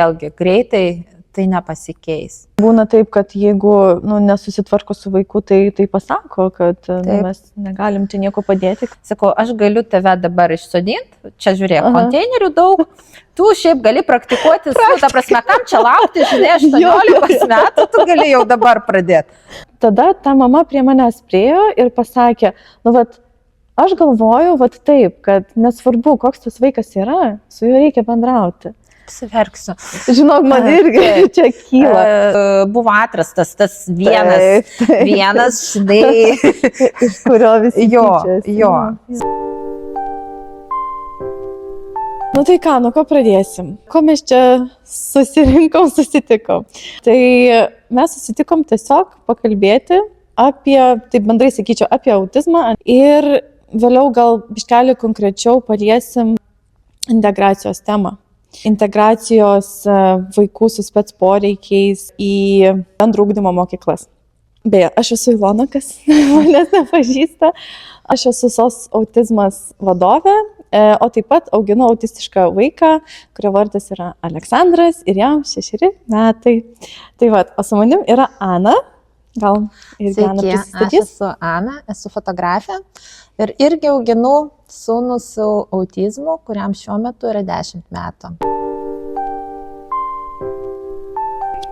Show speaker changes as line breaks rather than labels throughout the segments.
Vėlgi, greitai tai nepasikeis.
Būna taip, kad jeigu nesusitvarko su vaiku, tai pasako, kad mes negalim čia nieko padėti.
Sakau, aš galiu tave dabar išsodinti, čia žiūrėk, konteinerių daug, tu šiaip gali praktikuoti, ta prasme, kam čia laukti, žinai, 18 metų, tu gali jau dabar pradėti.
Tada ta mama prie manęs priėjo ir pasakė, aš galvoju, taip, kad nesvarbu, koks tas vaikas yra, su juo reikia bendrauti.
Apsiverksiu.
Žinok, man irgi čia kyla.
Buvo atrastas tas vienas, žinai,
iš kurio visi tyčiasi.
Jo.
Tai ką, nuo ko pradėsim? Ko mes čia susitikom? Tai mes susitikom tiesiog pakalbėti apie, taip bendrai sakyčiau, apie autizmą ir vėliau gal biškelį konkrečiau paliesim integracijos temą. Integracijos vaikų su spec poreikiais į bendro ugdymo mokyklas. Beje, aš esu Ilona, kas manęs nepažįsta. Aš esu SOS autizmas vadovė, o taip pat auginu autistišką vaiką, kurio vardas yra Aleksandras ir jam 6 metai. Tai o su manim yra Ana. Gal irgi Ana prisistatys?
Aš esu Ana, esu fotografė ir irgi auginu sūnų su autizmu, kuriam šiuo metu yra 10 metų.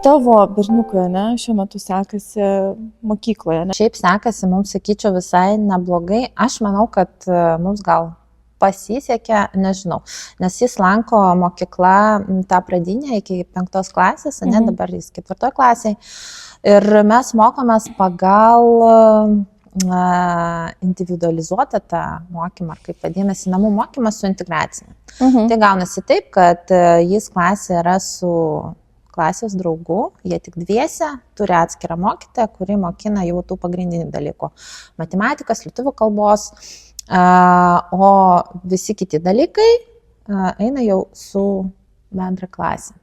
Tavo berniukui, šiuo metu sekasi mokykloje,
Šiaip sekasi, mums sakyčiau, visai neblogai. Aš manau, kad mums gal pasisekė, nežinau, nes jis lanko mokyklą tą pradinę iki 5 klasės, dabar jis 4 klasėje. Ir mes mokomės pagal individualizuotą tą mokymą, kaip vadinasi, namų mokymas su integracija. Tai gaunasi taip, kad jis klasė yra su klasės draugu, jie tik dviese, turi atskirą mokytoją, kuri mokina jau tų pagrindinių dalykų. Matematikas, lietuvių kalbos, o visi kiti dalykai eina jau su bendra klasė.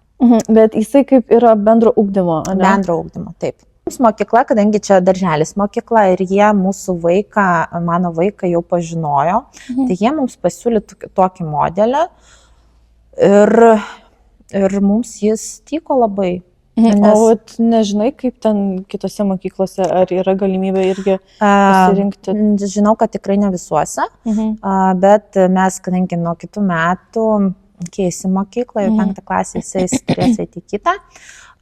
Bet jisai kaip yra bendro ugdymo, ne?
Bendro ugdymo, taip. Mums mokykla, kadangi čia darželis mokykla ir jie mūsų vaiką, mano vaiką jau pažinojo, tai jie mums pasiūlė tokį modelį ir mums jis tiko labai.
O nežinai, kaip ten kitose mokyklose, ar yra galimybė irgi pasirinkti?
Žinau, kad tikrai ne visuose, bet mes, kadangi nuo kitų metų keisim mokyklą, jau 5 klasė jisai turės eiti kitą,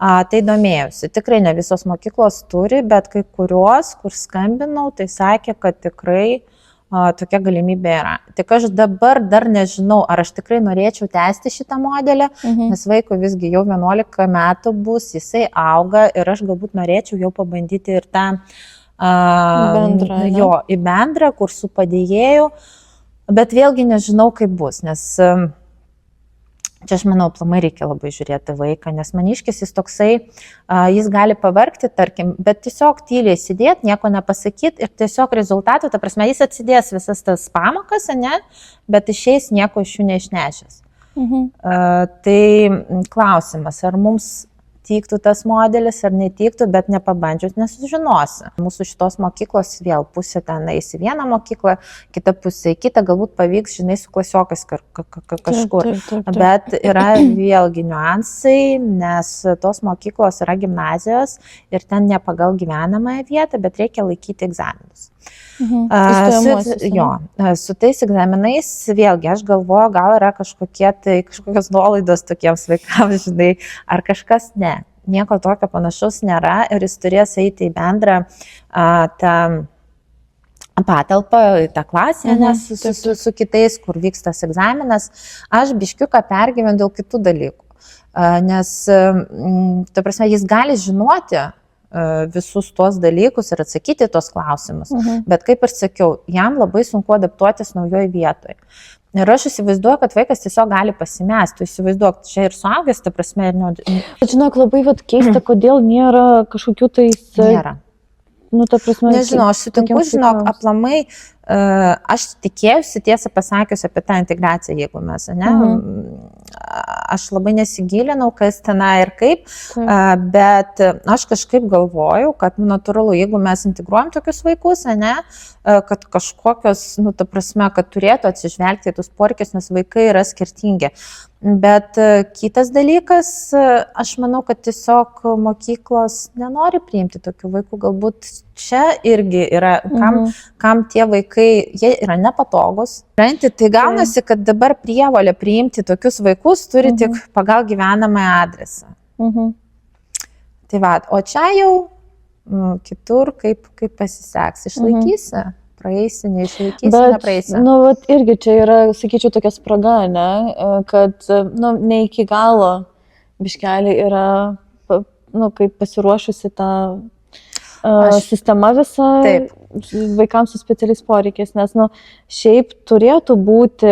tai domėjausi. Tikrai ne visos mokyklos turi, bet kai kurios, kur skambinau, tai sakė, kad tikrai tokia galimybė yra. Tik aš dabar dar nežinau, ar aš tikrai norėčiau tęsti šitą modelį, nes vaikui visgi jau 11 metų bus, jisai auga ir aš galbūt norėčiau jau pabandyti ir tą į bendrą, kur su padėjėju, bet vėlgi nežinau, kaip bus, nes čia aš manau, aplamai reikia labai žiūrėti vaiką, nes maniškis jis toksai, jis gali pavargti, tarkim, bet tiesiog tyliai sėdėti, nieko nepasakyti ir tiesiog rezultatų, ta prasme, jis atsidės visas tas pamokas, bet išeis nieko iš jų neišnešęs. Tai klausimas, ar mums tiktų tas modelis ar netiktų, bet nepabandžius nesužinosi. Mūsų šitos mokyklos vėl pusė ten eis į vieną mokyklą, kita pusė į kitą, galbūt pavyks, žinai, su klasiokas kažkur. Bet yra vėlgi niuansai, nes tos mokyklos yra gimnazijos ir ten ne pagal gyvenamąją vietą, bet reikia laikyti egzaminus. Su tais egzaminais vėlgi aš galvoju, gal yra kažkokios nuolaidos tokiems vaikams, žinai, ar kažkas ne. Nieko tokio panašaus nėra ir jis turės eiti į bendrą tą patalpą, į tą klasę, nes su kitais, kur vyks tas egzaminas, aš biškiuką pergyvenu dėl kitų dalykų. Nes, ta prasme, jis gali žinoti visus tuos dalykus ir atsakyti tuos klausimus. Bet kaip ir sakiau, jam labai sunku adaptuotis naujoje vietoje. Ir aš įsivaizduoju, kad vaikas tiesiog gali pasimesti. Tu įsivaizduok, čia ir suaugęs, ta prasme, ir
žinok, labai keista, kodėl nėra kažkokių tais...
Nėra.
Ta prasme,
nežinau, aš sutinku, žinok, aplamai Aš tikėjusi, tiesą pasakius, apie tą integraciją, jeigu mes, ne, aš labai nesigilinau, kas tenai ir kaip, bet aš kažkaip galvoju, kad natūralu, jeigu mes integruojam tokius vaikus, ne, kad kažkokios, ta prasme, kad turėtų atsižvelgti į tus poreikius, nes vaikai yra skirtingi. Bet kitas dalykas, aš manau, kad tiesiog mokyklos nenori priimti tokių vaikų, galbūt čia irgi yra, kam tie vaikai, jie yra nepatogus. Tai gaunasi, kad dabar prievolė priimti tokius vaikus turi tik pagal gyvenamąjį adresą. Tai va, o čia jau kitur kaip pasiseks, išlaikysi. Praeisi, neišlaikysi, nepraeisi.
Bet, irgi čia yra, sakyčiau, tokia spraga, ne? Kad ne iki galo biškelį yra kaip pasiruošusi ta sistema visa vaikams su specialiais poreikiais, nes šiaip turėtų būti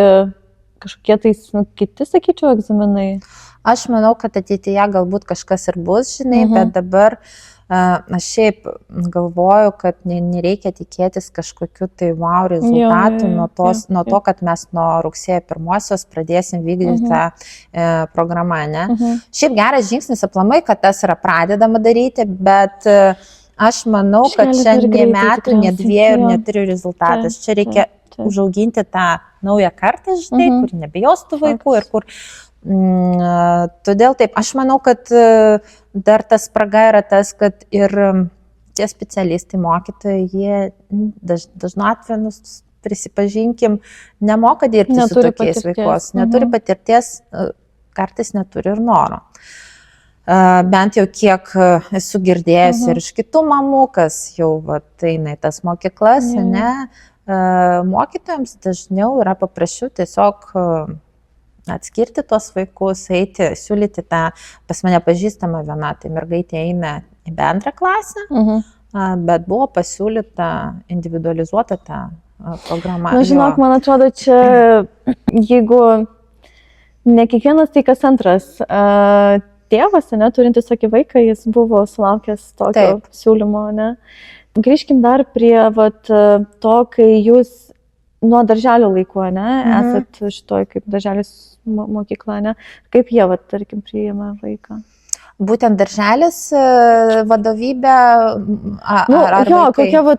kažkokie tais kiti, sakyčiau, egzaminai.
Aš manau, kad ateityje galbūt kažkas ir bus, žinai, bet dabar aš šiaip galvoju, kad nereikia tikėtis kažkokiu tai wow rezultatų nuo to, kad mes nuo rugsėjo 1 pradėsim vykdyti tą programą, ne? Šiaip geras žingsnis aplamai, kad tas yra pradedama daryti, bet aš manau, kad čia ne metų, ne 2 ir ne 3 rezultatas. Čia reikia užauginti tą naują kartą, žinai, kur nebijos tų vaikų ir kur todėl taip, aš manau, kad dar tas spraga yra tas, kad ir tie specialistai, mokytojai, jie dažnu atveju, prisipažinkim, nemoka dirbti su tokiais vaikos, neturi patirties, kartais neturi ir noro. Bent jau kiek esu girdėjęs ir iš kitų mamų, kas jau eina į tas mokyklas, ne, mokytojams dažniau yra paprasčiau tiesiog atskirti tuos vaikus, eiti, siūlyti tą, pas mane pažįstama viena, tai mergaitė eina į bendrą klasę, bet buvo pasiūlyta individualizuota tą programą.
Žinok, man atrodo, čia, jeigu ne kiekvienas, tai kas antras tėvas, ne, turintis tokį vaiką, jis buvo sulaukęs tokio siūlymo, ne. Grįžkim dar prie to, kai jūs nuo darželio laikų, ne, esat šitoj kaip darželis mokykla, ne, kaip jie, tarkim, priima vaiką?
Būtent darželis, vadovybė,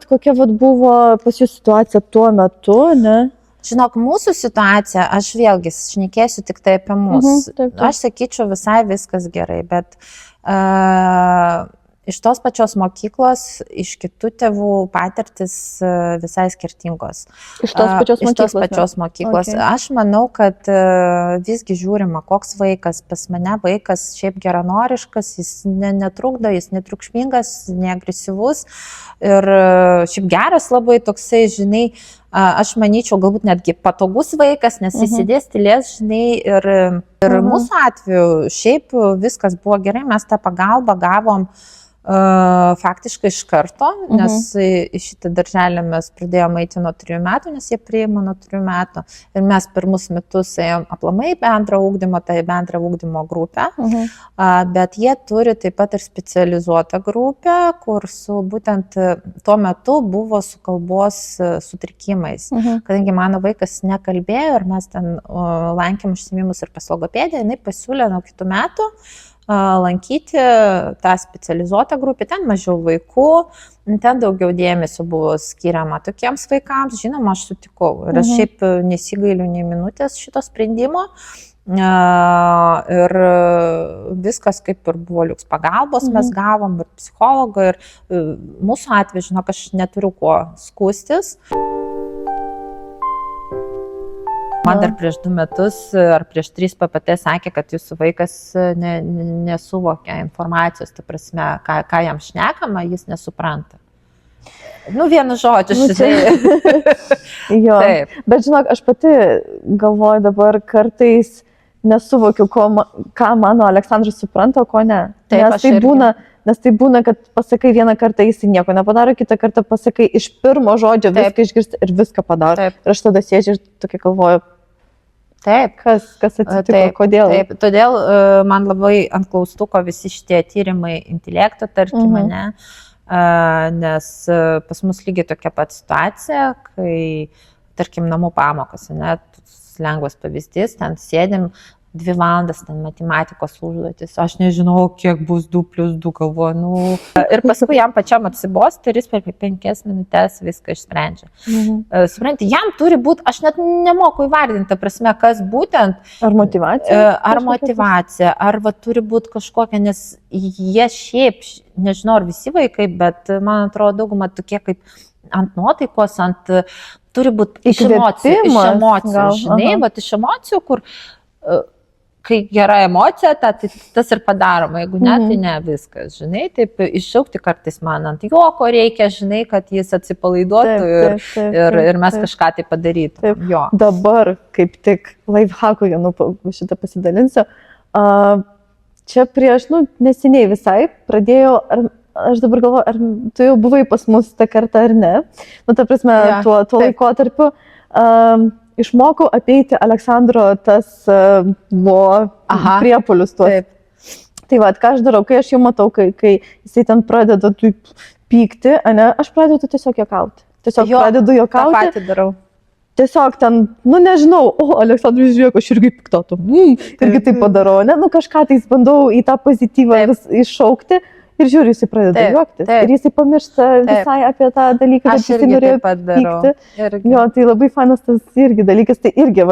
kokia buvo pas jūs situacija tuo metu, ne?
Žinok, mūsų situacija, aš vėlgi šnekėsiu tik tai apie mus. Aš sakyčiau, visai viskas gerai, bet iš tos pačios mokyklos, iš kitų tėvų patirtis visai skirtingos.
Iš tos pačios
mokyklos. Aš manau, kad visgi žiūrima, koks vaikas, pas mane vaikas šiaip geranoriškas, jis netrukdo, jis netriukšmingas, neagresyvus ir šiaip geras labai toksai, žinai, aš manyčiau, galbūt netgi patogus vaikas, nes jis sėdės, tylės, žinai, ir mūsų atveju šiaip viskas buvo gerai, mes tą pagalbą gavom faktiškai iš karto, nes į šitą darželį mes pradėjome eiti nuo 3 metų, nes jie priima nuo 3 metų. Ir mes pirmus metus ėjom aplamai bendrą ugdymą, tai bendrą ugdymo grupę, bet jie turi taip pat ir specializuotą grupę, kur būtent tuo metu buvo su kalbos sutrikimais. Kadangi mano vaikas nekalbėjo ir mes ten lankėm užsiėmimus ir pas logopediją, jinai pasiūlė nuo kitų metų lankyti tą specializuotą grupę, ten mažiau vaikų, ten daugiau dėmesio buvo skiriama tokiems vaikams, žinoma, aš sutikau ir aš šiaip nesigailiu nei minutės šito sprendimo ir viskas kaip ir buvo liuks pagalbos, mes gavom ir psichologą ir mūsų atveju, žinok, aš neturiu kuo skųstis. Man dar prieš 2 metus ar prieš 3 PPT sakė, kad jūsų vaikas nesuvokia informacijos, ta prasme, ką jam šnekama, jis nesupranta. Vienu žodžiu,
Jo, bet žinok, aš pati galvoju dabar kartais nesuvokiu, ką mano Aleksandras supranta, o ko ne. Nes tai būna, kad pasakai vieną kartą, jis nieko nepadaro, kitą kartą pasakai iš pirmo žodžio viską išgirsti ir viską padaro. Ir aš tada sėdžiu ir tokia galvoju, kas atsitiko, kodėl.
Taip, todėl man labai ant klaustuko visi šitie tyrimai intelekto, tarkim, ne, nes pas mus lygiai tokia pat situacija, kai, tarkim, namų pamokas, net lengvas pavyzdys, ten sėdim 2 valandas ten matematikos užduotis, aš nežinau, kiek bus 2 + 2, galvoju, nu. Ir paskui jam pačiam atsibosta ir jis per 5 minutės viską išsprendžia. Supranti, jam turi būti, aš net nemoku įvardinti, prasme, kas būtent.
Ar motivacija?
Ar motivacija, ar va, turi būti kažkokia, nes jie šiaip, nežinau, ar visi vaikai, bet man atrodo dauguma tokie kaip ant nuotaikos, turi būti iš emocijų, žinai, bet iš emocijų, kur kai gera emocija, tas ir padaroma, jeigu ne, tai ne viskas, žinai, taip iššaukti kartais man ant juoko reikia, žinai, kad jis atsipalaiduotų ir mes kažką tai padarytume.
Dabar kaip tik lifehackų, šitą pasidalinsiu, čia prieš, neseniai visai pradėjau, aš dabar galvoju, ar tu jau buvai pas mus tą kartą ar ne, ta prasme, tuo laikotarpiu, išmokau apeiti Aleksandro tas priepuolius tuos. Tai va, ką aš darau, kai aš jau matau, kai jisai ten pradeda pykti, aš pradedu tiesiog juokauti. Pradedu juokauti.
Tą patį darau.
Tiesiog ten, nežinau, Aleksandras žiūrėk, aš irgi piktotų. Irgi taip padarau, ne? Kažką tai bandau į tą pozityvą iššaukti. Ir žiūri, jisai pradeda juoktis. Ir jisai pamiršta visai apie tą dalyką, kad jisai norėjo pykti. Tai labai fainas tas irgi dalykas. Tai irgi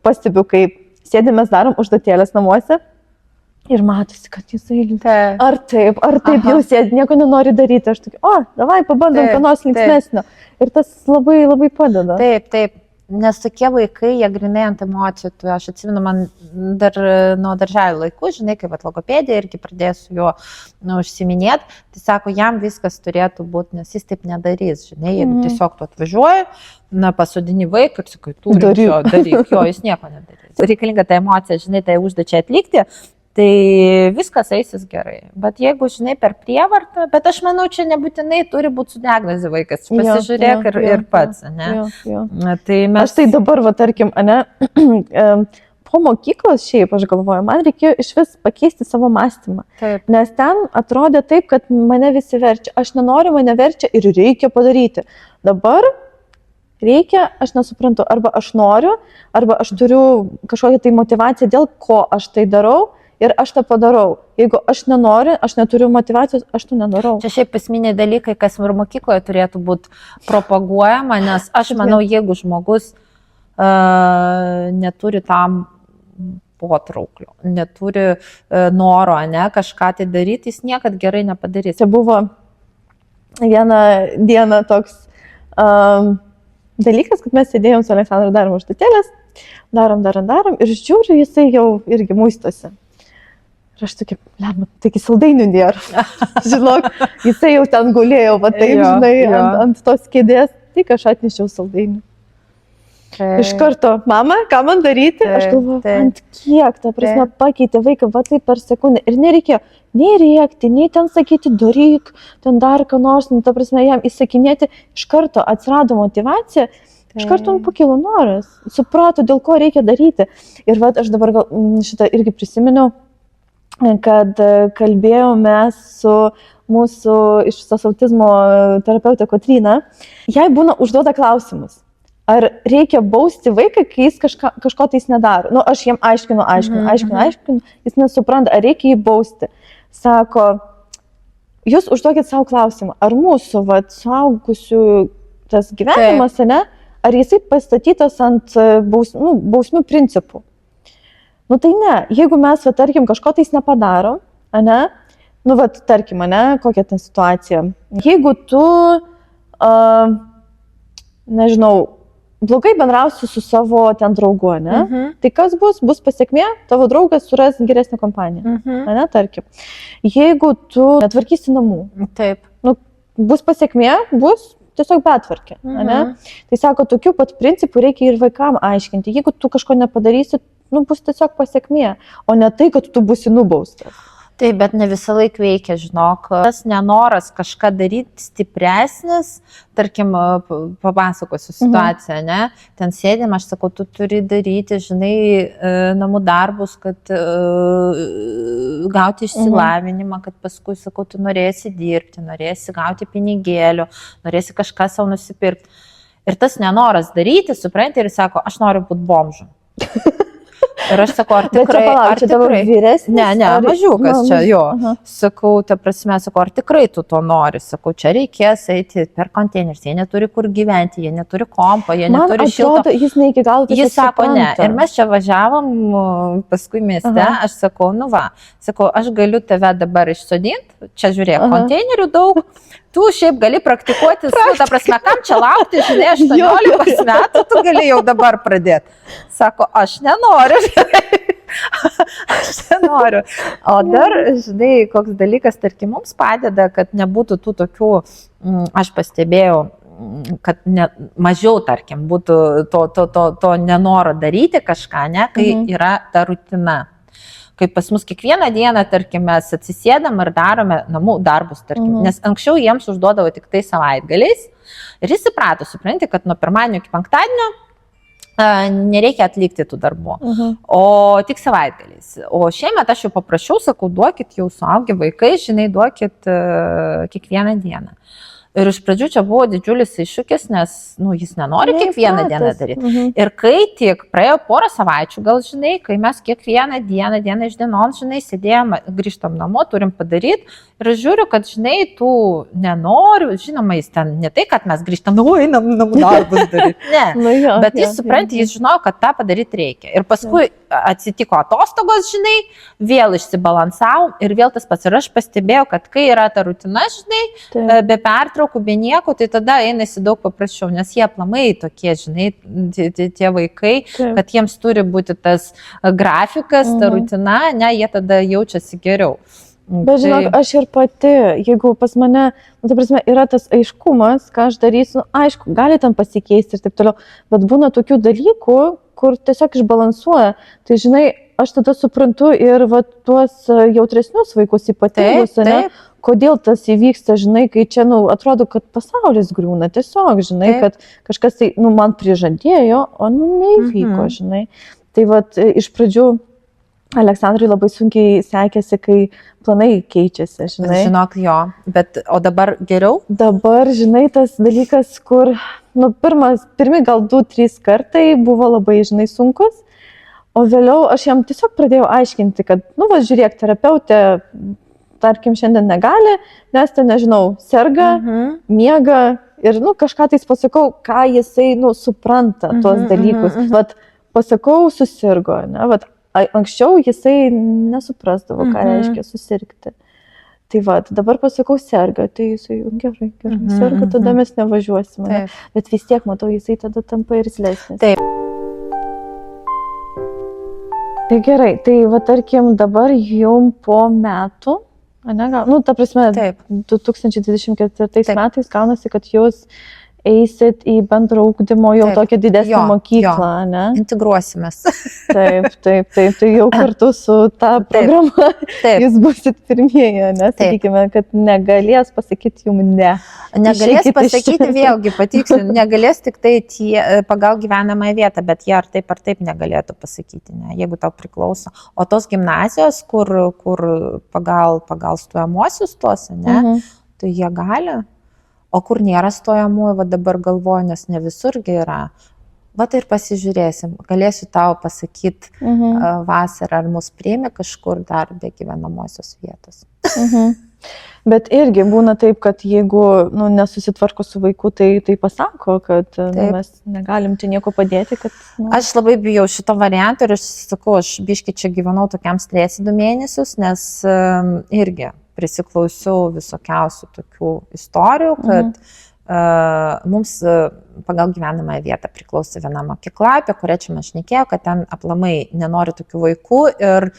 pastebiu, kai sėdimės darom užduotėlės namuose ir matosi, kad jisai ar taip jau sėdi, nieko nenori daryti. Aš tokia, davai, pabandom ką nors linksmesnio. Ir tas labai, labai padeda.
Taip. Nes tokie vaikai, jie grinai ant emocijų, aš atsimenu, man dar nuo darželio laikų, žinai, kaip logopedija irgi pradėsiu jo užsiminėti, tai sako, jam viskas turėtų būti, nes jis taip nedarys, žinai, jeigu tiesiog tu atvažiuoji, pasodini vaiką ir sakai, tu daryk, jis nieko nedarys. Reikalinga ta emocija, žinai, tai užduočiai atlikti, tai viskas eisis gerai. Bet jeigu, žinai, per prievartą, bet aš manau, čia nebūtinai turi būti su diagnoze vaikas, pasižiūrėk ir pats, ne? Tai mes...
Aš tai dabar, tarkim, po mokyklos šiaip, aš galvoju, man reikėjo iš vis pakeisti savo mąstymą.
Taip.
Nes ten atrodė taip, kad mane visi verčia. Aš nenoriu, mane verčia ir reikia padaryti. Dabar reikia, aš nesuprantu, arba aš noriu, arba aš turiu kažkokią tai motivaciją, dėl ko aš tai darau. Ir aš tą padarau. Jeigu aš nenoriu, aš neturiu motivacijos, aš to nedarau.
Čia šiaip esminiai dalykai, kas ir mokykloje turėtų būti propaguojama, nes aš manau, jeigu žmogus neturi tam potrauklio, neturi noro, kažką tai daryti, jis niekad gerai nepadarys.
Čia buvo vieną dieną toks dalykas, kad mes sėdėjom su Aleksandru, darom užduotėlės, darom ir žiūriu, jisai jau irgi muistosi. Ir aš tokia, taigi saldainių nėra. Žinok, jisai jau ten gulėjo, žinai, ant tos kėdės, tik aš atnešiau saldainių. Iš karto, mama, ką man daryti? Aš galvoju, ant kiek, ta prasme, pakeitė vaiką, taip per sekundę. Ir nereikėjo nei rėkti, nei ten sakyti, daryk, ten dar ką nors, ta prasme, jam įsakinėti. Iš karto atsirado motivacija, iš karto man pakilo noras. Suprato, dėl ko reikia daryti. Ir aš dabar šitą irgi prisiminiau, kad kalbėjome su mūsų iš visos autizmo terapeutė Kotryna. Jai būna užduoda klausimus. Ar reikia bausti vaiką, kai jis kažko tai nedaro? Aš jam aiškinu, jis nesupranta, ar reikia jį bausti. Sako, jūs užduokit savo klausimą, ar mūsų suaugusių tas gyvenimas, ar jisai pastatytas ant bausmių principų? Tai ne, jeigu mes, tarkim, kažko tais nepadarom, tarkim, kokia ten situacija. Jeigu tu, nežinau, blogai bendrausi su savo ten draugu, tai kas bus? Bus pasiekmė, tavo draugas suras geresnę kompaniją, tarkim. Jeigu tu netvarkysi namų,
taip.
Bus pasiekmė, bus tiesiog betvarkė, Tai sako, tokių pat principų reikia ir vaikam aiškinti. Jeigu tu kažko nepadarysi, bus tiesiog pasiekmė, o ne tai, kad tu būsi nubaustas.
Taip, bet ne visą laiką veikia, žinok. Tas nenoras kažką daryti stipresnis, tarkim, papasakosiu situaciją, ne? Ten sėdėm, aš sakau, tu turi daryti, žinai, namų darbus, kad gauti išsilavinimą, kad paskui, sakau, tu norėsi dirbti, norėsi gauti pinigėlių, norėsi kažką savo nusipirkti. Ir tas nenoras daryti, supranti, ir sako, aš noriu būti bomžu. Ir aš sakau, ar tikrai...
Ar čia dabar vyresnis?
Ne, mažiukas čia, jo. Sakau, ta prasme, sakau, ar tikrai tu to nori? Sakau, čia reikės eiti per konteinerius, jie neturi kur gyventi, jie neturi kompo, jie neturi šilto.
Man atrodo, jis ne iki galo
Jis sako, ne. Ir mes čia važiavom paskui mieste, aš sakau, nu va, sakau, aš galiu tave dabar išsodinti, čia žiūrėk, konteinerių daug. Tu šiaip gali praktikuoti, ta prasme, kam čia laukti, žinai, 18 metų, tu gali jau dabar pradėti. Sako, aš nenoriu. Aš nenoriu. O dar, žinai, koks dalykas, tarkim, mums padeda, kad nebūtų tų tokių, aš pastebėjau, kad mažiau, tarkim, būtų to nenoro daryti kažką, ne, kai yra ta rutina. Kaip pas mus kiekvieną dieną, tarkim, mes atsisėdam ir darome namų darbus, tarkim, nes anksčiau jiems užduodavo tik tai savaitgaliais ir jis įprato, supranti, kad nuo pirmadienio iki penktadienio nereikia atlikti tų darbų, o tik savaitgaliais. O šiemet aš jau paprašiau, sakau, duokit jau suaugę vaikai, žinai, duokit kiekvieną dieną. Ir iš pradžių čia buvo didžiulis iššūkis, nes jis nenori kiekvieną dieną daryti. Ir kai tik praėjo porą savaičių, gal žinai, kai mes kiekvieną dieną iš dienos, žinai, sėdėjom, grįžtam namo, turim padaryti. Ir aš žiūriu, kad, žinai, tų nenoriu, žinoma, jis ten ne tai, kad mes grįžtam, einam namų darbus daryti. Ne, bet jis supranti, jis žinojo, kad tą padaryti reikia. Ir paskui atsitiko atostogos, žinai, vėl išsibalansavom ir vėl tas pats. Ir aš pastebėjau, kad kai yra ta rutina, žinai, be pertraukų, be nieko, tai tada einasi daug paprasčiau, nes jie aplamai tokie, žinai, tie vaikai, kad jiems turi būti tas grafikas, ta rutina, ne, jie tada jaučiasi geriau.
Bet žinok, aš ir pati, jeigu pas mane, ta prasme, yra tas aiškumas, ką aš darysiu, aišku, gali ten pasikeisti ir taip toliau, bet būna tokių dalykų, kur tiesiog išbalansuoja. Tai žinai, aš tada suprantu ir va, tuos jautresnius vaikus ypatingus, ne? Kodėl tas įvyksta, žinai, kai čia, atrodo, kad pasaulis griūna, tiesiog, žinai, kad kažkas tai, man prižadėjo, o, neįvyko, žinai. Tai va, iš pradžių Aleksandrai labai sunkiai sekėsi, kai planai keičiasi, žinai.
Žinok, jo, bet o dabar geriau?
Dabar, žinai, tas dalykas, kur, pirmi gal 2-3 kartai buvo labai, žinai, sunkus, o vėliau aš jam tiesiog pradėjau aiškinti, kad, žiūrėk, terapeutė, tarkim, šiandien negali, nes ten, nežinau, serga, miega ir, kažką tais pasakau, ką jisai, supranta tuos dalykus. Vat, pasakau, susirgo, ne, vat, anksčiau jisai nesuprasdavo, ką reiškia susirgti. Tai va, dabar pasakau, serga, tai jisai, gerai, serga, tada mes nevažiuosime. Bet vis tiek, matau, jisai tada tampa ir slesnis.
Taip.
Tai gerai, tai va, tarkim, dabar jum po metų, ta prasme, 2024 metais gaunasi, kad jūs eisit į bendro ugdymo jau tokią didesnę mokyklą, ne?
Integruosimės.
Taip, tai jau kartu su ta programa jūs busit pirmieji, nes sakykime, kad negalės pasakyti jums ne.
Negalės pasakyti, vėlgi patikslinti, negalės tik tai pagal gyvenamąją vietą, bet jie ar taip negalėtų pasakyti, ne, jeigu tau priklauso. O tos gimnazijos, kur pagal stojamuosius tuos, ne, tai jie gali. O kur nėra stojamųjų, va dabar galvoju, nes ne visurgi yra. Va tai ir pasižiūrėsim. Galėsiu tau pasakyti vasarą, ar mus priėmė kažkur dar be gyvenamosios vietos.
Bet irgi būna taip, kad jeigu nesusitvarko su vaiku, tai pasako, kad mes negalim čia nieko padėti. Kad,
Aš labai bijau šito varianto ir aš sakau, aš biškai čia gyvenau tokiam stresi 2 mėnesius, nes irgi prisiklausiau visokiausių tokių istorijų, kad mums pagal gyvenamąją vietą priklausė viena mokykla, apie kurią čia mes šnekėjau, kad ten aplamai nenori tokių vaikų ir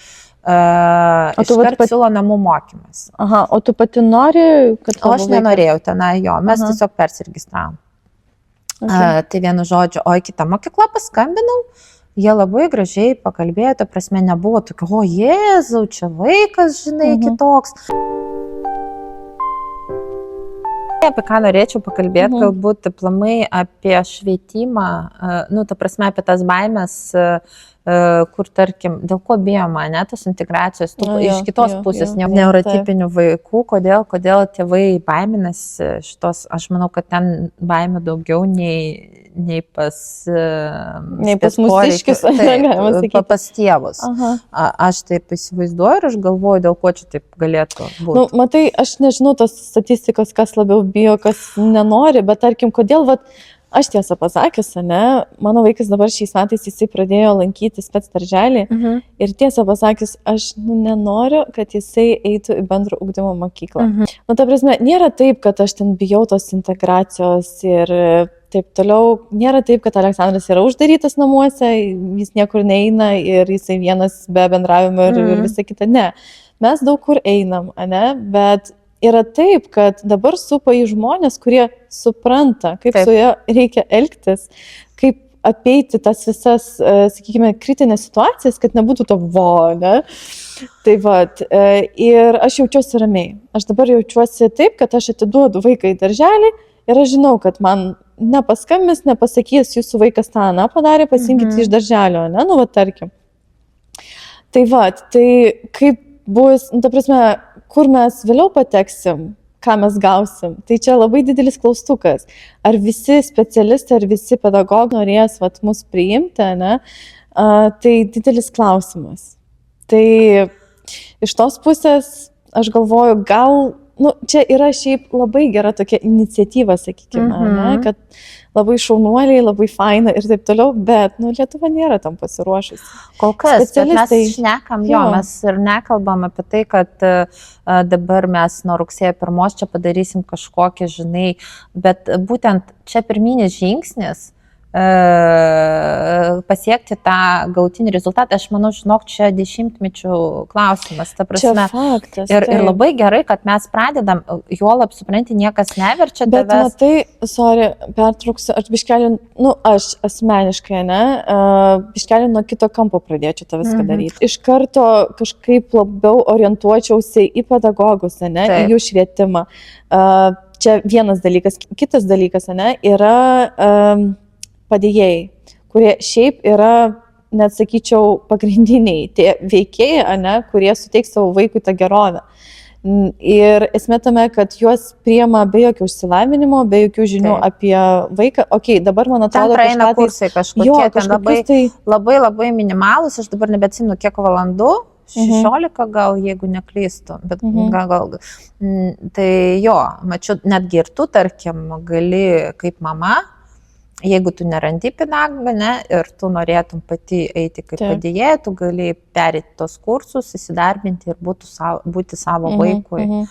iškart siūlo namų mokymas.
Aha, o tu pati nori, kad...
O aš nenorėjau tenai, jo, mes tiesiog persiregistravom. Tai vienu žodžiu, o į kitą mokyklą paskambinau jie labai gražiai pakalbėjo, ta prasme, nebuvo tokio, o Jėzau, čia vaikas, žinai, kitoks. Apie ką norėčiau pakalbėti, galbūt aplamai apie švietimą, nu, ta prasme, apie tas baimės, kur, tarkim, dėl ko bijoma, ne, tos integracijos, iš kitos pusės, neurotipinių vaikų, kodėl tėvai baiminasi šitos, aš manau, kad ten baimė daugiau nei pas
mūsiškius, galima sakyti.
Pas tėvus. Aš taip įsivaizduoju ir aš galvoju, dėl ko čia taip galėtų būti.
Nu, matai, aš nežinau tos statistikos, kas labiau bijo, kas nenori, bet tarkim, kodėl, aš tiesą pasakius, ne, mano vaikas dabar šiais metais jisai pradėjo lankyti spec darželį ir tiesą pasakius, aš nenoriu, kad jisai eitų į bendro ugdymo mokyklą. Nu, ta prasme, nėra taip, kad aš ten bijau tos integracijos ir taip toliau, nėra taip, kad Aleksandras yra uždarytas namuose, jis niekur neina ir jisai vienas be bendravimo ir visa kita, ne. Mes daug kur einam, ne, bet yra taip, kad dabar supa į žmonės, kurie supranta, kaip su juo reikia elgtis, kaip apeiti tas visas, sakykime, kritinės situacijas, kad nebūtų to ne? Tai vat, ir aš jaučiuosi ramiai. Aš dabar jaučiuosi taip, kad aš atiduodu vaiką į darželį ir aš žinau, kad man nepaskambins, nepasakys, jūsų vaikas tą padarė, pasiimkite iš darželio, ne? Nu, va, tarkim. Tai vat, tai kaip bus, nu, ta prasme, kur mes vėliau pateksim, ką mes gausim. Tai čia labai didelis klaustukas. Ar visi specialistai, ar visi pedagogai norės mus priimti, ne? Tai didelis klausimas. Tai iš tos pusės aš galvoju, gal, nu, čia yra šiaip labai gera tokia iniciatyva, sakykime, ne? Kad labai šaunuoliai, labai faina ir taip toliau, bet, nu, Lietuva nėra tam pasiruošusi.
Kol kas, mes šnekam, mes ir nekalbam apie tai, kad dabar mes nuo rugsėjo 1 čia padarysim kažkokį, žinai, bet būtent čia pirminis žingsnis pasiekti tą galutinį rezultatą, aš manau, žinok, čia dešimtmečių klausimas, ta prasme.
Čia faktas.
Ir labai gerai, kad mes pradedam, juolab, supranti, niekas neverčia tavęs.
Bet matai, sorry, pertrauksiu, aš biškelį, nu, aš asmeniškai, ne, biškelį nuo kito kampo pradėčiau tą viską daryti. Iš karto kažkaip labiau orientuočiausi į pedagogus, ne, į jų švietimą. Čia vienas dalykas. Kitas dalykas, ne, yra padėjėjai, kurie šiaip yra, net sakyčiau, pagrindiniai tie veikėjai, ne, kurie suteiks savo vaikui tą gerovę. Ir esmė tame, kad juos priima be jokio išsilavinimo, be jokių žinių apie vaiką. Ok, dabar man atrodo,
ten praeina kursai kažkokie, ten labai minimalus, aš dabar nebeatsimenu kiek valandų, 16 gal, jeigu neklystu, bet gal. Tai jo, mačiau, netgi ir tu, tarkim, gali kaip mama, jeigu tu nerandi pedagogą, ne, ir tu norėtum pati eiti kaip padėjėja, tu gali perėti tos kursus, įsidarbinti ir būti savo vaikui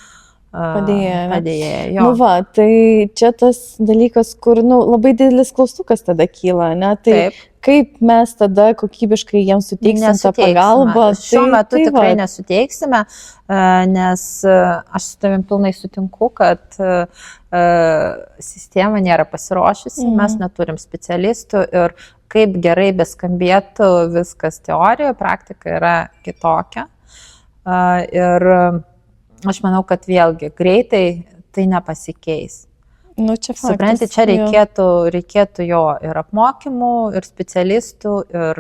padėjėja.
Nu va, tai čia tas dalykas, kur, nu, labai didelis klaustukas tada kyla, ne, tai kaip mes tada kokybiškai jiems suteiksim tą pagalbą.
Šiuo metu tikrai nesuteiksime, nes aš su tavim pilnai sutinku, kad sistema nėra pasiruošusi, mes neturim specialistų ir kaip gerai beskambėtų viskas teorijoje, praktika yra kitokia. Ir aš manau, kad vėlgi greitai tai nepasikeis.
Nu, čia faktas.
Supranti, čia reikėtų jo ir apmokymų, ir specialistų, ir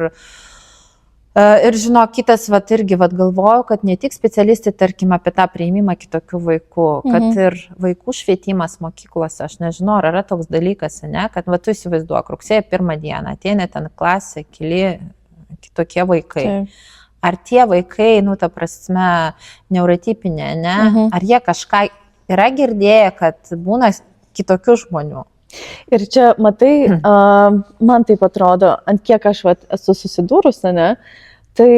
žinok, kitas, irgi galvoju, kad ne tik specialistai, tarkim, apie tą priėmimą kitokių vaikų, kad ir vaikų švietimas mokyklose, aš nežinau, ar yra toks dalykas, ne, kad tu įsivaizduok, rugsėjo 1 dieną ateina ten klasė, kitokie vaikai. Ar tie vaikai, nu, ta prasme, neurotipinė, ne, ar jie kažką yra girdėję, kad būna kitokių žmonių.
Ir čia, matai, man taip atrodo, ant kiek aš esu susidūrusi, ne, tai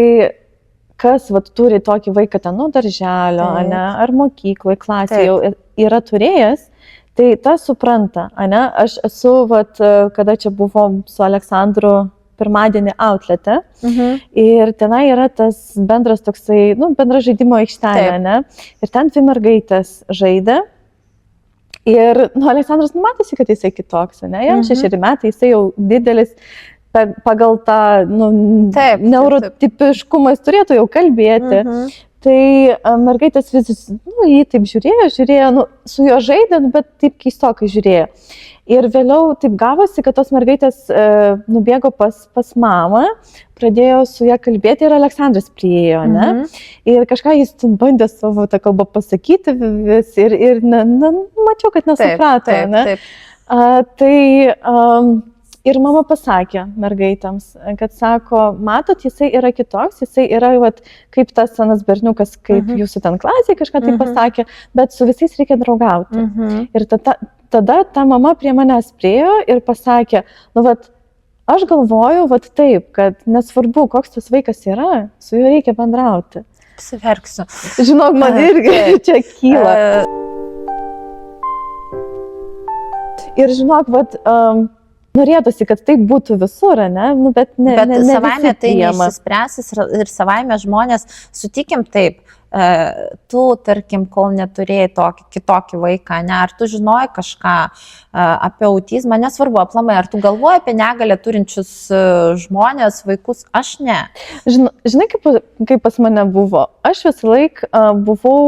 kas turi tokį vaiką ten nuo darželio, ne, ar mokykloje, klasėje jau yra turėjęs, tai tas supranta, ne, aš esu, kada čia buvom su Aleksandru pirmadienį outlete ir tenai yra tas bendras toksai, nu, bendra žaidimo aikštelė, ne, ir ten 2 mergaitės žaidė. Ir, nu, Aleksandras matėsi, kad jisai kitoks, ne, jam 6 metai, jisai jau didelis, pagal tą
Taip,
neurotipiškumą jis turėtų jau kalbėti. Tai mergaitės vis, jį taip žiūrėjo, su juo žaidant, bet taip keistokai žiūrėjo. Ir vėliau taip gavosi, kad tos mergaitės nubėgo pas mamą, pradėjo su ją kalbėti ir Aleksandras priėjo, ne? Ir kažką jis bandė savo tą kalbą pasakyti vis ir mačiau, kad nesuprato,
taip,
ne?
Taip.
Ir mama pasakė mergaitėms, kad sako, matot, jisai yra kitoks, jisai yra kaip tas senas berniukas, kaip jūsų ten klasėje kažką tai pasakė, bet su visais reikia draugauti. Ir tada ta mama prie manęs priėjo ir pasakė, aš galvoju, taip, kad nesvarbu, koks tas vaikas yra, su juo reikia bendrauti.
Apsiverksiu.
Žinok, man irgi čia kyla. Ir žinok, norėtųsi, kad taip būtų visur, ne? Bet
savaime tai neišsispręsis ir savaime žmonės, sutikim taip, tu, tarkim, kol neturėjai kitokį vaiką, ne, ar tu žinojai kažką apie autizmą, nesvarbu, aplamai, ar tu galvoji apie negalę turinčius žmonės, vaikus, aš ne.
Žinai, kaip pas mane buvo, aš visą laiką buvau,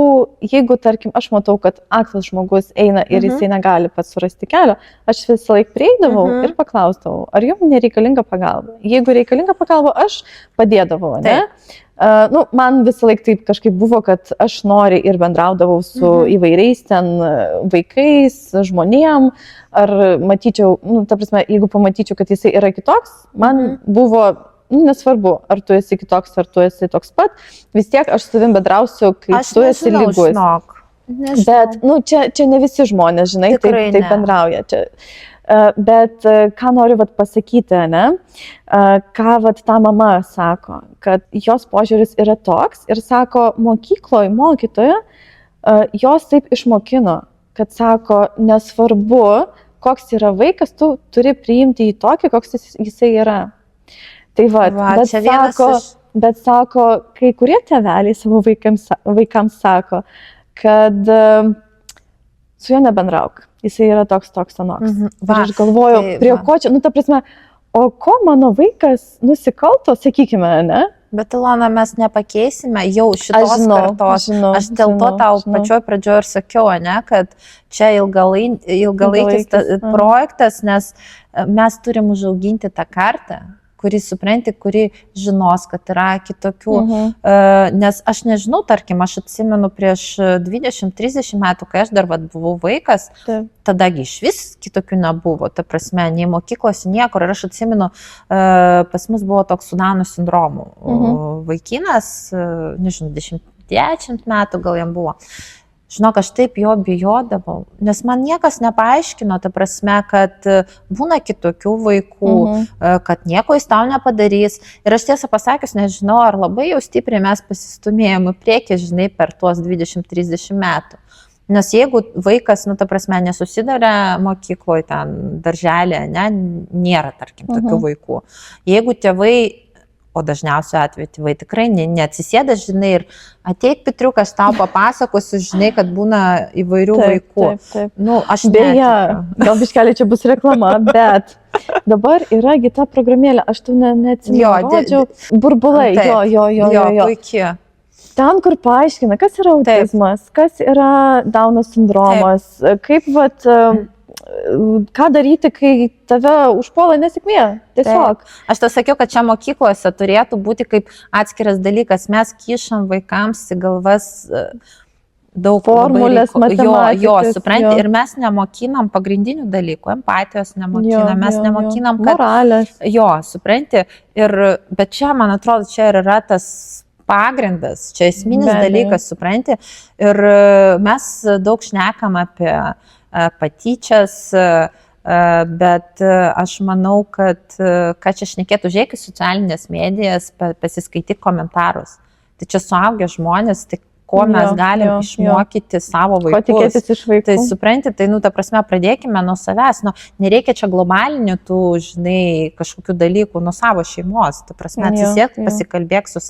jeigu, tarkim, aš matau, kad aklas žmogus eina ir jisai negali pats surasti kelio, aš visą laiką prieidavau ir paklausdavau, ar jums nereikalinga pagalba. Jeigu reikalinga pagalba, aš padėdavau, ne? Man visą laiką taip kažkaip buvo, kad aš noriu ir bendraudavau su įvairiais ten vaikais, žmonėm, ar matyčiau, ta prasme, jeigu pamatyčiau, kad jisai yra kitoks, man buvo, nesvarbu, ar tu esi kitoks, ar tu esi toks pat, vis tiek aš su tavim bendrausiu, kai tu esi lygus. Bet, čia ne visi žmonės, žinai, taip bendrauja. Bet ką noriu pasakyti, ne? Ką ta mama sako, kad jos požiūris yra toks ir sako, mokykloje mokytoja jos taip išmokino, kad sako, nesvarbu, koks yra vaikas, tu turi priimti jį tokį, koks jisai yra. Tai bet sako, kai kurie tėveliai savo vaikams sako, kad su juo nebendrauk. Jisai yra toks anoks. Ir aš galvoju, prie ko čia, ta prasme, o ko mano vaikas nusikalto, sakykime, ne?
Bet, Ilona, mes nepakeisime jau šitos kartos. Aš dėl to tau pačioj pradžioje ir sakiau, ne, kad čia ilgalaikis projektas, nes mes turim užauginti tą kartą, kuri supranti, kuri žinos, kad yra kitokių. Nes aš nežinau, tarkim, aš atsimenu prieš 20-30 metų, kai aš dar buvau vaikas, tadagi iš vis kitokių nebuvo, ta prasme, nei mokyklose, niekur. Ir aš atsimenu, pas mus buvo toks su Down sindromu vaikinas, nežinau, 10 metų gal jam buvo. Žinok, aš taip jo bijodavau, nes man niekas nepaaiškino, ta prasme, kad būna kitokių vaikų, kad nieko jis tau nepadarys. Ir aš tiesą pasakius, nežinau, ar labai jau stipriai mes pasistumėjom į priekį, žinai, per tuos 20-30 metų. Nes jeigu vaikas, ta prasme, nesusidarė mokykloje, ten darželė, ne, nėra, tarkim, tokių vaikų. Jeigu tėvai, o dažniausiai atveju tėvai tikrai neatsisėda, žinai, ir ateik, Petriuk, aš tau papasakosiu, žinai, kad būna įvairių vaikų. Aš
beje, gal biškelį čia bus reklama, bet dabar yra ta programėlė, aš tu neatsimenu, burbulai, jo.
Puikiai.
Ten, kur paaiškina, kas yra autizmas, kas yra Downo sindromas, kaip ką daryti, kai tave užpuola nesėkmė. Tiesiog.
Aš tau sakiau, kad čia mokyklose turėtų būti kaip atskiras dalykas. Mes kišam vaikams į galvas daug
formulės, matematikos.
Jo, supranti, ir mes nemokinam pagrindinių dalykų, empatijos nemokinam, mes nemokinam, kad...
Moralės.
Jo, supranti, bet čia, man atrodo, čia yra tas pagrindas, čia esminis dalykas, supranti, ir mes daug šnekam apie patyčias, bet aš manau, kad čia šnekėtų, žiūrėk į socialinės medijas, pasiskaityk komentarus. Tai čia suaugę žmonės, tai ko mes galim išmokyti savo vaikus.
Ko tikėtis iš vaikų.
Tai supranti, tai, ta prasme, pradėkime nuo savęs. Nereikia čia globalinių tų, žinai, kažkokių dalykų, nuo savo šeimos. Ta prasme, atsisėk, pasikalbėk su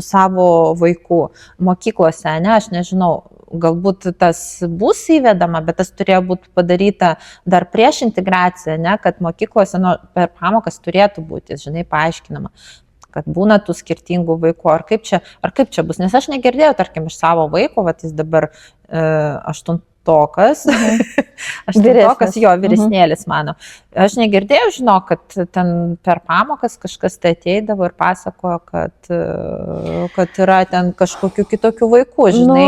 savo vaiku. Mokyklose, ne, aš nežinau, galbūt tas bus įvedama, bet tas turėjo būti padaryta dar prieš integraciją, ne, kad mokyklose per pamokas turėtų būti, žinai, paaiškinama, kad būna tų skirtingų vaikų, ar kaip čia bus, nes aš negirdėjau, tarkim, iš savo vaiko, vat jis dabar 8-tokas, jo, vyresnėlis mano. Aš negirdėjau, žinau, kad ten per pamokas kažkas tai ateidavo ir pasakojo, kad yra ten kažkokių kitokių vaikų, žinai.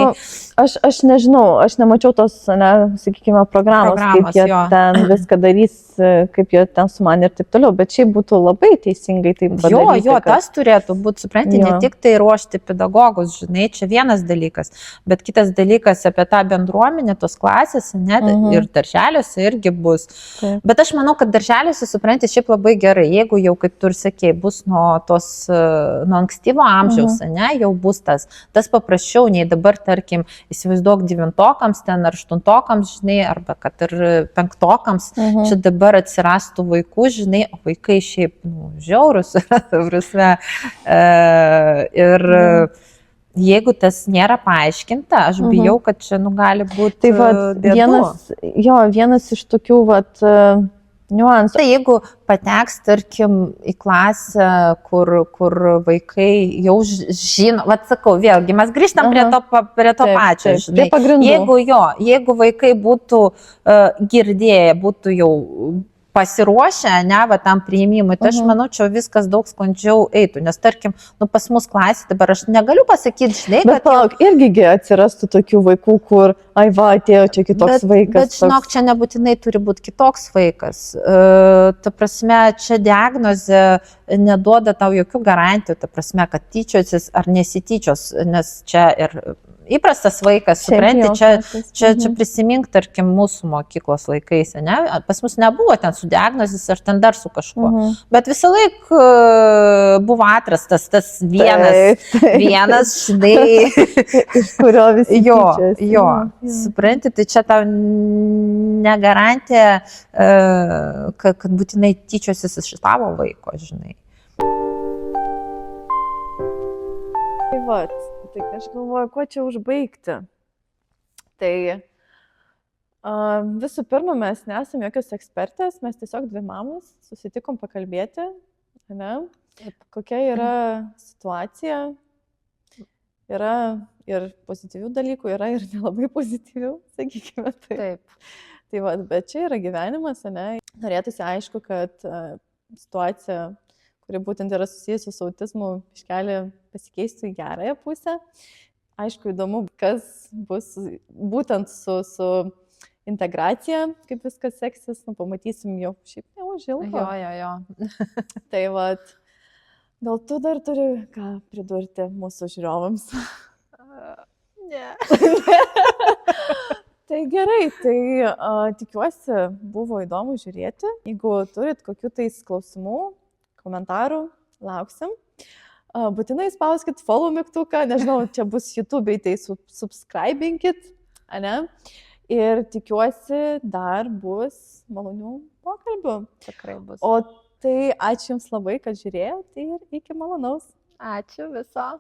Aš nežinau, aš nemačiau tos, sakykime, programos kaip jie ten viską darys, kaip jie ten sumanė ir taip toliau, bet šiaip būtų labai teisingai taip padaryti.
Jo, tas turėtų būti, supranti, ne tik tai ruošti pedagogus, žinai, čia vienas dalykas, bet kitas dalykas apie tą bendruomenę, tos klasės, ne, ir darželiuose irgi bus.
Taip.
Bet aš manau, kad darželiuose, supranti, šiaip labai gerai, jeigu jau, kaip tu ir sakei, bus nuo ankstyvo amžiaus, ne, jau bus tas paprasčiau, nei dabar, tarkim, įsivaizduok 9-tokams ten ar 8-tokams, žinai, arba kad ir 5-tokams, čia dabar atsirastų vaikų, žinai, o vaikai šiaip, žiaurus yra, prasme. Ir jeigu tas nėra paaiškinta, aš bijau, kad čia, gali būti bėdų.
Vienas iš tokių, niuansų.
Tai jeigu pateks, tarkim, į klasę, kur vaikai jau žino, sakau, vėlgi, mes grįžtam prie to pačio, žinai. Jeigu vaikai būtų girdėję, būtų jau pasiruošę, tam priėmimui, tai aš manau, čia viskas daug sklandžiau eitų, nes tarkim, pas mus klasė, dabar aš negaliu pasakyti, žinai,
bet palauk, irgi atsirastų tokių vaikų, kur, atėjo čia kitoks vaikas.
Bet žinok, čia nebūtinai turi būti kitoks vaikas. Ta prasme, čia diagnozė neduoda tau jokių garantijų, ta prasme, kad tyčiosis ar nesityčios, nes čia ir įprastas vaikas, supranti, čia prisimink, tarkim, mūsų mokyklos laikais, ne? Pas mus nebuvo ten su diagnozis ar ten dar su kažkuo, bet visą laiką buvo atrastas tas vienas, žinai,
iš kurio visi tyčiasi.
Jo, supranti, tai čia tau negarantija, kad būtinai tyčiosis iš tavo vaiko, žinai.
Tai aš galvoju, kuo čia užbaigti. Tai visų pirma, mes nesame jokios ekspertės, mes tiesiog dvi mamos susitikom pakalbėti, ne? Kokia yra situacija. Yra ir pozityvių dalykų, yra ir nelabai pozityvių, sakykime taip. Tai bet čia yra gyvenimas, ne? Norėtųsi aišku, kad situacija, kuri būtent yra susijusi su autizmu, iškeli pasikeistų į gerąją pusę. Aišku, įdomu, kas bus būtent su integracija, kaip viskas seksis, pamatysim jau šiaip neužilgo.
Jo.
Tai gal tu dar turi ką pridurti mūsų žiūrovams?
Ne.
Tai gerai, tikiuosi, buvo įdomu žiūrėti. Jeigu turit kokių tais klausimų, komentarų, lauksim. Būtinai spauskit follow mygtuką, nežinau, čia bus YouTube, tai subscribinkit, ne? Ir tikiuosi, dar bus malonių pokalbių.
Tikrai bus.
O tai ačiū Jums labai, kad žiūrėjote ir iki malonaus.
Ačiū viso.